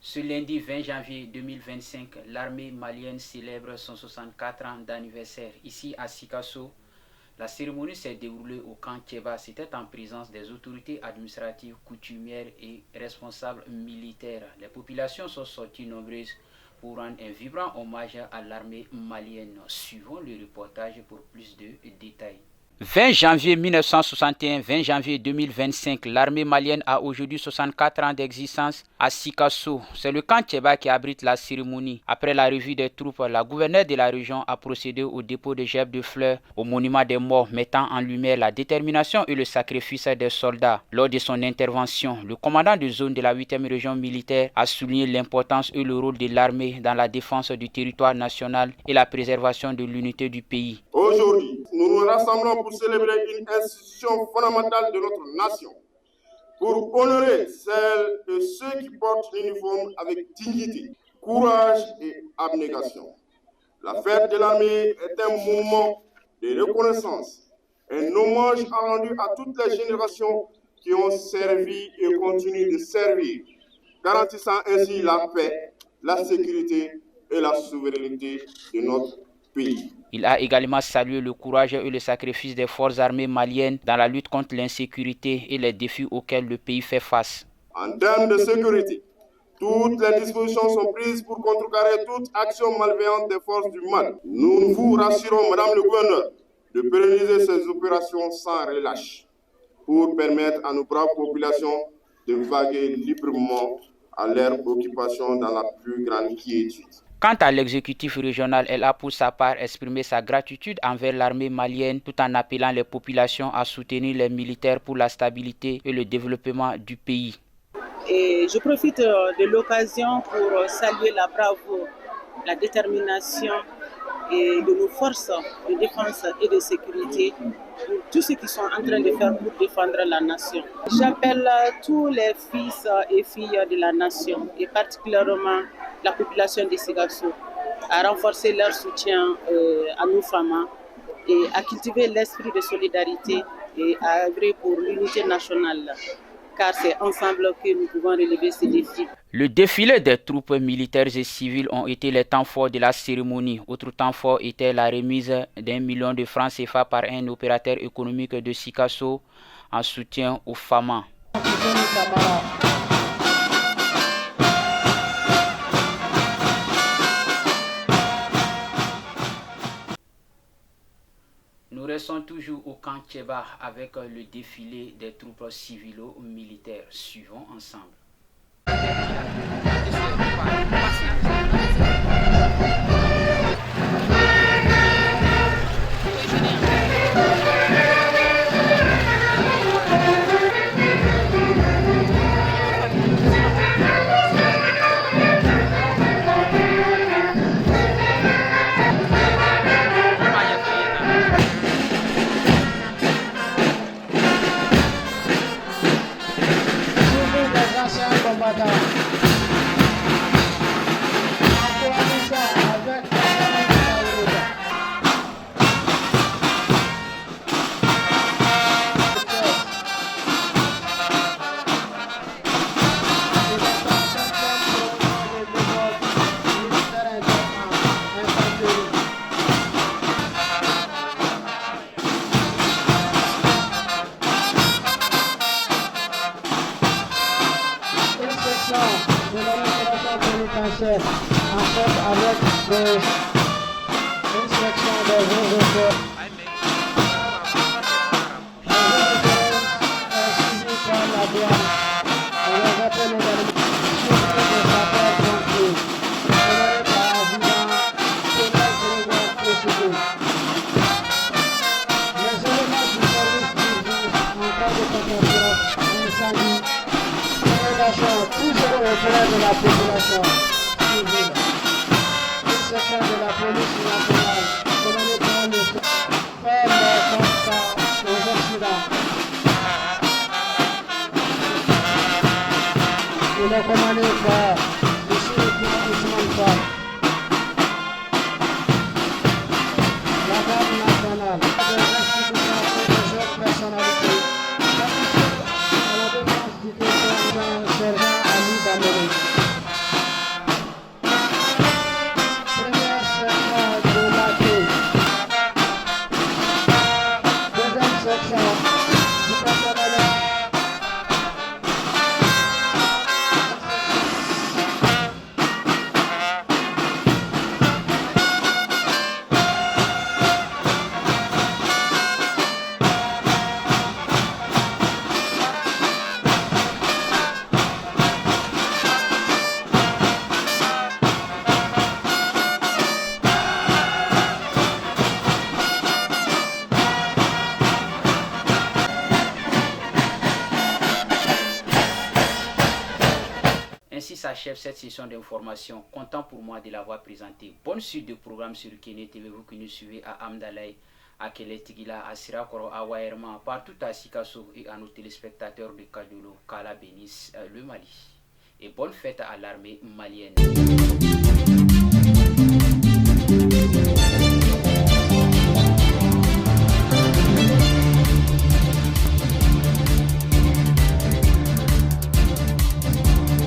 Ce lundi 20 janvier 2025, l'armée malienne célèbre son 64 ans d'anniversaire. Ici à Sikasso, la cérémonie s'est déroulée au camp Tcheba. C'était en présence des autorités administratives, coutumières et responsables militaires. Les populations sont sorties nombreuses pour rendre un vibrant hommage à l'armée malienne. Suivons le reportage pour plus de détails. 20 janvier 1961, 20 janvier 2025, l'armée malienne a aujourd'hui 64 ans d'existence à Sikasso. C'est le camp Tcheba qui abrite la cérémonie. Après la revue des troupes, la gouverneure de la région a procédé au dépôt de gerbes de fleurs au monument des morts, mettant en lumière la détermination et le sacrifice des soldats. Lors de son intervention, le commandant de zone de la 8e région militaire a souligné l'importance et le rôle de l'armée dans la défense du territoire national et la préservation de l'unité du pays. Aujourd'hui, nous nous rassemblons pour célébrer une institution fondamentale de notre nation, pour honorer celles et ceux qui portent l'uniforme avec dignité, courage et abnégation. La fête de l'armée est un moment de reconnaissance, un hommage rendu à toutes les générations qui ont servi et continuent de servir, garantissant ainsi la paix, la sécurité et la souveraineté de notre pays. Il a également salué le courage et le sacrifice des forces armées maliennes dans la lutte contre l'insécurité et les défis auxquels le pays fait face. En termes de sécurité, toutes les dispositions sont prises pour contrecarrer toute action malveillante des forces du mal. Nous vous rassurons, Madame le gouverneur, de pérenniser ces opérations sans relâche pour permettre à nos braves populations de vaguer librement à leur occupation dans la plus grande quiétude. Quant à l'exécutif régional, elle a pour sa part exprimé sa gratitude envers l'armée malienne tout en appelant les populations à soutenir les militaires pour la stabilité et le développement du pays. Et je profite de l'occasion pour saluer la bravoure, la détermination et de nos forces de défense et de sécurité pour tout ce qu'ils sont en train de faire pour défendre la nation. J'appelle tous les fils et filles de la nation et particulièrement la population de Sikasso à renforcer leur soutien à nos femmes et à cultiver l'esprit de solidarité et à œuvrer pour l'unité nationale, car c'est ensemble que nous pouvons relever ces défis. Le défilé des troupes militaires et civiles ont été les temps forts de la cérémonie. Autre temps fort était la remise d'1 million de francs CFA par un opérateur économique de Sikasso en soutien aux femmes. Nous restons toujours au camp Tcheba avec le défilé des troupes civilo-militaires. Suivons ensemble. De la population civile, une section de la police nationale, commandée par le faire le constat aux accidents. Il est commandé par M. Ousmane Fall, la garde nationale, des institutions et des autres personnalités, à la défense du territoire d'un sergent Ali Daméré. achève cette session d'information. Content pour moi de l'avoir présenté. Bonne suite de programme sur Kenya TV, vous qui nous suivez à Amdalaï, à Keletigila, à Sirakoro, à Waerma, partout à Sikasso et à nos téléspectateurs de Kadolo, Kala Bénis, le Mali. Et bonne fête à l'armée malienne.